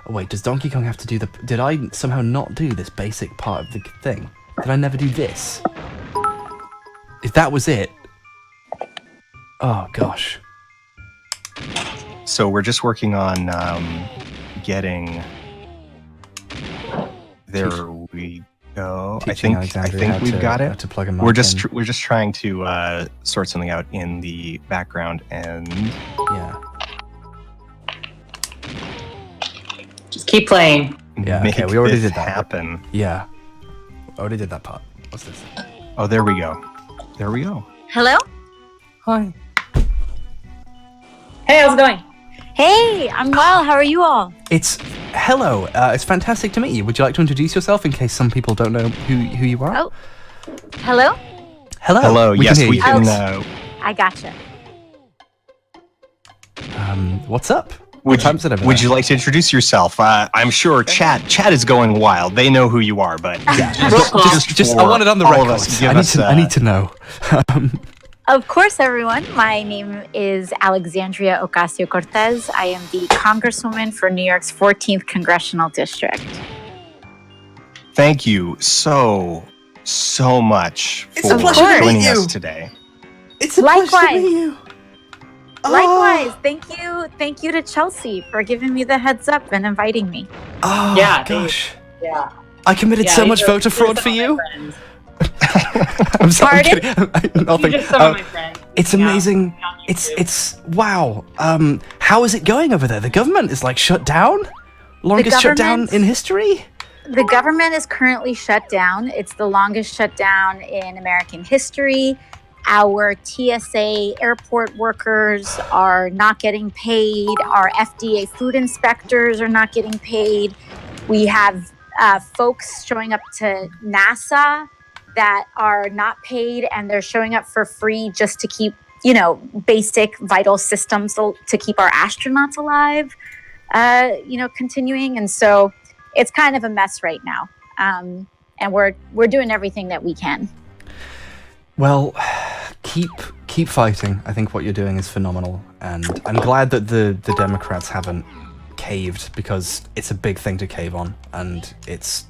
Oh, wait, does Donkey Kong have to do the... Did I somehow not do this basic part of the thing? Did I never do this? If that was it... Oh, gosh. So we're just working on getting... There we go. I think we've got it. To plug a mic we're just trying to sort something out in the background, and yeah. Just keep playing. Yeah. Okay, we already did that. Happen. Yeah. Already did that part. What's this? Oh, there we go. There we go. Hello? Hi. Hey, how's it going? Hey, I'm well. How are you all? Hello. It's fantastic to meet you. Would you like to introduce yourself in case some people don't know who you are? Oh, hello? Hello. Yes, we can. I gotcha. What's up? Would you like to introduce yourself? I'm sure chat is going wild. They know who you are, but yeah, just I want it on the record. I need to know. Of course, everyone. My name is Alexandria Ocasio Cortez. I am the congresswoman for New York's 14th Congressional District. Thank you so much for joining us today. It's a pleasure to meet you. Likewise. Thank you to Chelsea for giving me the heads up and inviting me. Oh, yeah, gosh. Yeah. I committed so much voter fraud for you. I'm sorry. I'm kidding. Nothing. It's amazing. It's wow. How is it going over there? The government is like shut down. Longest shutdown in history. The government is currently shut down. It's the longest shutdown in American history. Our TSA airport workers are not getting paid. Our FDA food inspectors are not getting paid. We have folks showing up to NASA that are not paid, and they're showing up for free just to keep, basic vital systems to keep our astronauts alive, continuing. And so it's kind of a mess right now. And we're doing everything that we can. Well, keep fighting. I think what you're doing is phenomenal, and I'm glad that the Democrats haven't caved, because it's a big thing to cave on, and it's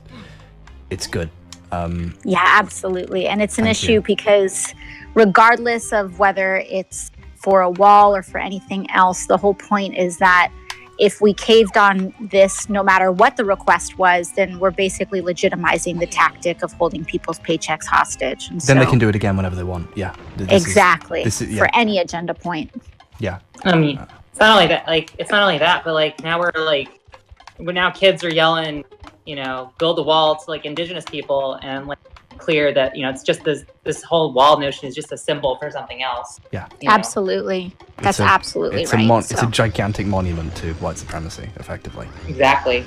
good. Yeah, absolutely. And it's an issue because regardless of whether it's for a wall or for anything else, the whole point is that if we caved on this, no matter what the request was, then we're basically legitimizing the tactic of holding people's paychecks hostage. And then they can do it again whenever they want. Yeah. Exactly. For any agenda point. Yeah. I mean, it's not only that. It's not only that, but now kids are yelling, build a wall to indigenous people, and clear that it's just this whole wall notion is just a symbol for something else. Yeah, absolutely. That's absolutely right. It's a gigantic monument to white supremacy, effectively. Exactly.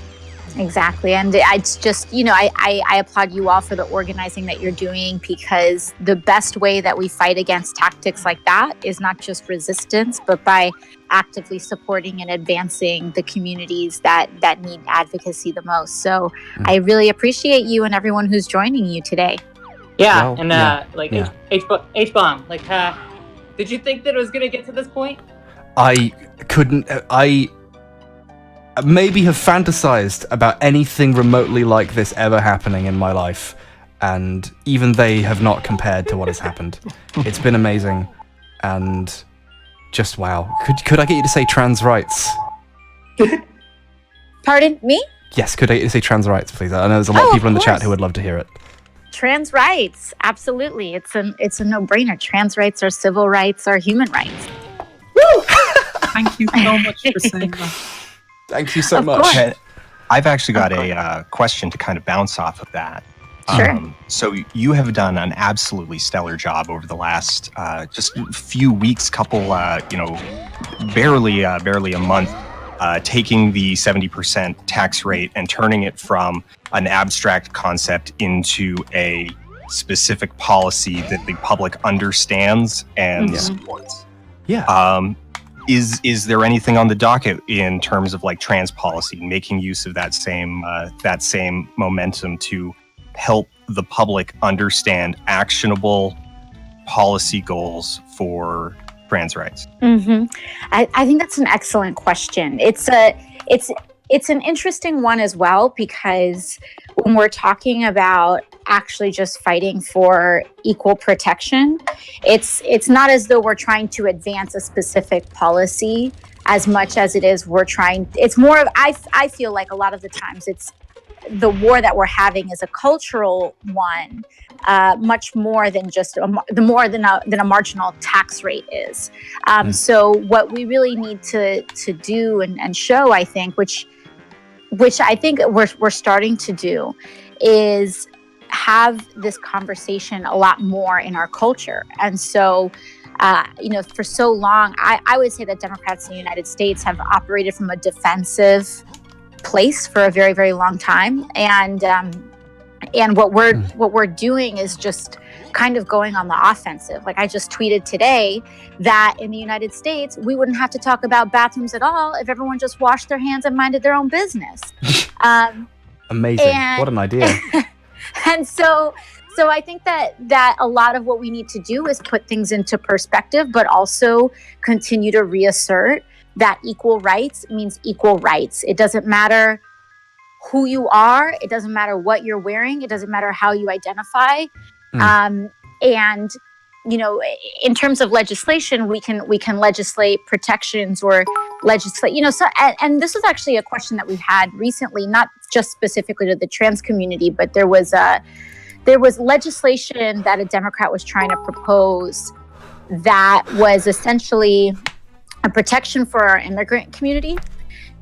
And it's just, I applaud you all for the organizing that you're doing, because the best way that we fight against tactics like that is not just resistance, but by actively supporting and advancing the communities that need advocacy the most. So I really appreciate you and everyone who's joining you today. Yeah. Hbomb, did you think that it was going to get to this point? I maybe have fantasized about anything remotely like this ever happening in my life, and even they have not compared to what has happened. It's been amazing, and just wow. Could I get you to say trans rights? Pardon me? Yes, could I get you to say trans rights, please? I know there's a lot of people in the chat who would love to hear it. Trans rights, absolutely. It's a no-brainer. Trans rights are civil rights, are human rights. Woo! Thank you so much for saying that. Thank you so much. I've actually got a question to kind of bounce off of that. Sure. So you have done an absolutely stellar job over the last just few weeks, barely a month, taking the 70% tax rate and turning it from an abstract concept into a specific policy that the public understands and supports. Yeah. Is there anything on the docket in terms of trans policy, making use of that same momentum to help the public understand actionable policy goals for trans rights? I think that's an excellent question. it's an interesting one as well, because when we're talking about actually just fighting for equal protection, it's not as though we're trying to advance a specific policy as much as it's more of, I feel like a lot of the times it's the war that we're having is a cultural one, much more than just than a marginal tax rate is. So what we really need to do and show, I think, which I think we're starting to do, is have this conversation a lot more in our culture. And so, for so long, I would say that Democrats in the United States have operated from a defensive place for a very, very long time. And what we're doing is just kind of going on the offensive. Like I just tweeted today that in the United States, we wouldn't have to talk about bathrooms at all if everyone just washed their hands and minded their own business. Amazing. What an idea. And so I think that a lot of what we need to do is put things into perspective, but also continue to reassert that equal rights means equal rights. It doesn't matter who you are. It doesn't matter what you're wearing. It doesn't matter how you identify. And, in terms of legislation, we can legislate protections or legislate, and this was actually a question that we had recently, not just specifically to the trans community, but there was legislation that a Democrat was trying to propose that was essentially a protection for our immigrant community,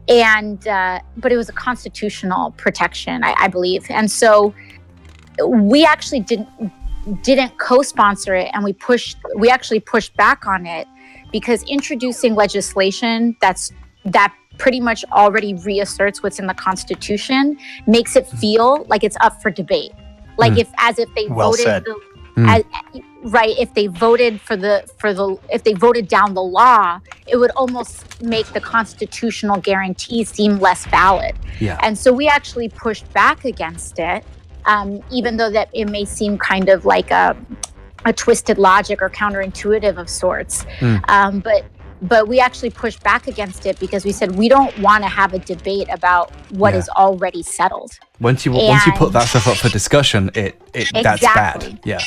but it was a constitutional protection, I believe. And so we actually didn't co-sponsor it, and we actually pushed back on it, because introducing legislation that pretty much already reasserts what's in the Constitution makes it feel like it's up for debate, like if they voted. If they voted if they voted down the law, it would almost make the constitutional guarantee seem less valid. Yeah. And so we actually pushed back against it, even though that it may seem kind of like a twisted logic or counterintuitive of sorts. But we actually pushed back against it because we said we don't want to have a debate about what is already settled. Once you put that stuff up for discussion, that's bad. Yeah.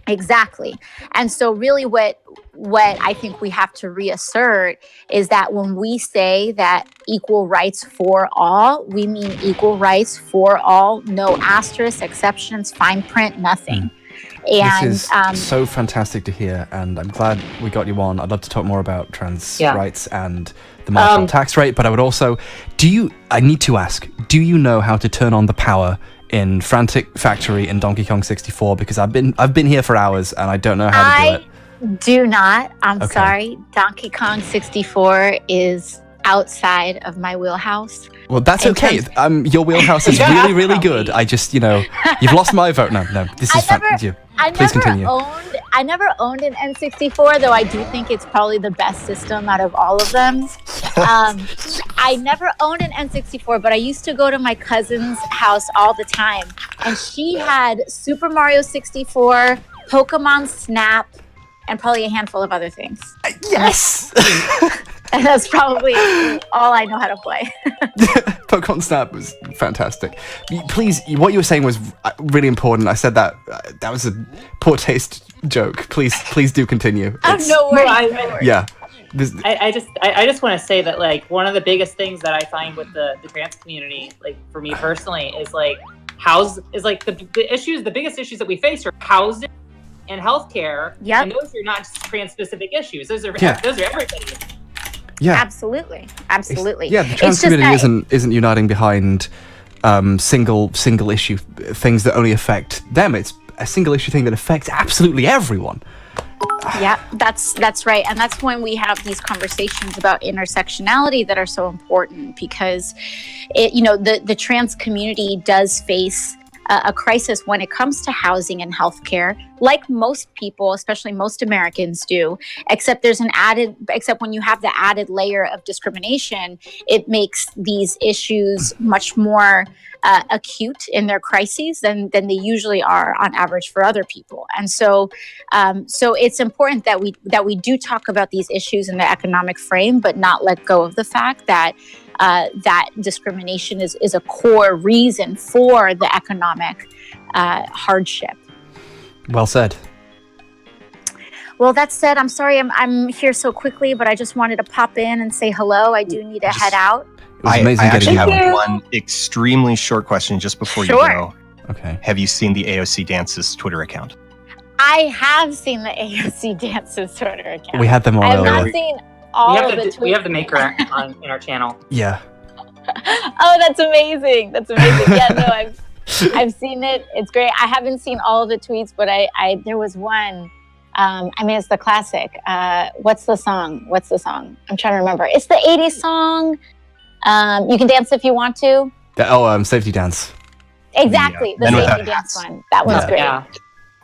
Exactly. And so really what I think we have to reassert is that when we say that equal rights for all, we mean equal rights for all, no asterisks, exceptions, fine print, nothing. And this is so fantastic to hear, and I'm glad we got you on. I'd love to talk more about trans rights and the marginal tax rate, but I would also, I need to ask, do you know how to turn on the power in Frantic Factory in Donkey Kong 64? Because I've been here for hours and I don't know how to do it. Do not. I'm sorry. Donkey Kong 64 is outside of my wheelhouse. Well, that's okay. Your wheelhouse is really, really good. I just, you've lost my vote. No, this is fun. Please continue. I never owned an N64, though I do think it's probably the best system out of all of them. I never owned an N64, but I used to go to my cousin's house all the time. And she had Super Mario 64, Pokemon Snap, and probably a handful of other things. Yes! And that's probably all I know how to play. Pokemon Snap was fantastic. Please, what you were saying was really important. I said that was a poor taste joke. Please do continue. No worries. Yeah. I just want to say that, like, one of the biggest things that I find with the trans community, like for me personally, is like the biggest issues that we face are housing and healthcare. Yep. And those are not just trans specific issues. Those are everybody. Yeah. Absolutely. The trans community isn't uniting behind single issue things that only affect them. It's a single issue thing that affects absolutely everyone. Yeah, that's right. And that's when we have these conversations about intersectionality that are so important, because the trans community does face a crisis when it comes to housing and healthcare, like most people, especially most Americans do, except when you have the added layer of discrimination, it makes these issues much more acute in their crises than they usually are on average for other people. And so it's important that we do talk about these issues in the economic frame, but not let go of the fact that that discrimination is a core reason for the economic hardship. Well said. Well, that said, I'm sorry I'm here so quickly, but I just wanted to pop in and say hello. I do need to head out. It was amazing I actually getting you have on. one extremely short question just before you Sure. go. Okay. Have you seen the AOC Dances Twitter account? I have seen the AOC Dances Twitter account. We had them all I have not earlier. seen all of the tweets. We have the maker in our channel. Yeah. Oh, that's amazing. That's amazing. Yeah, no, I've seen it. It's great. I haven't seen all of the tweets, but I there was one. I mean, it's the classic. What's the song? I'm trying to remember. It's the 80s song. You can dance if you want to. Safety dance. Exactly. The Men safety Without dance Hats. one. That one's great. Yeah.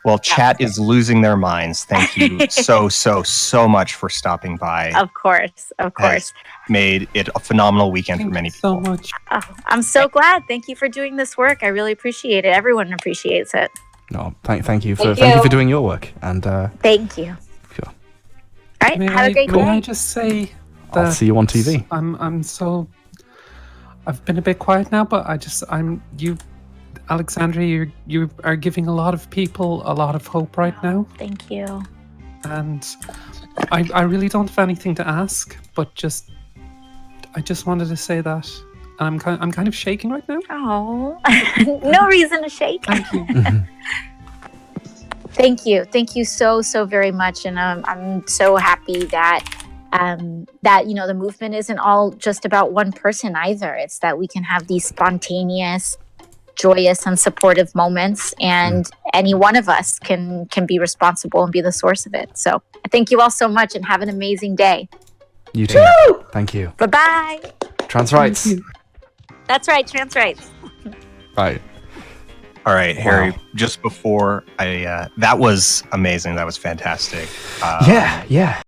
Well, chat is losing their minds. Thank you so much for stopping by. Of course. Has made it a phenomenal weekend for many people. so much. Oh, I'm so glad. Thank you for doing this work. I really appreciate it. Everyone appreciates it. No, thank you for doing your work. And Thank you. Sure. All right. Have a great May I day. just say I'll see you on TV. I've been a bit quiet now, but Alexandria, you are giving a lot of people a lot of hope right now, Thank you. and I really don't have anything to ask, but I just wanted to say that, and I'm kind of shaking right now. Oh, no reason to shake. Thank you. Thank you so very much, and I'm so happy that the movement isn't all just about one person either. It's that we can have these spontaneous, joyous, and supportive moments, and any one of us can be responsible and be the source of it. So thank you all so much, and have an amazing day. You too. Woo! Thank you. Bye-bye. Trans rights. That's right, trans rights. Right. All right, Harry, Wow. just before that was amazing. That was fantastic. Yeah.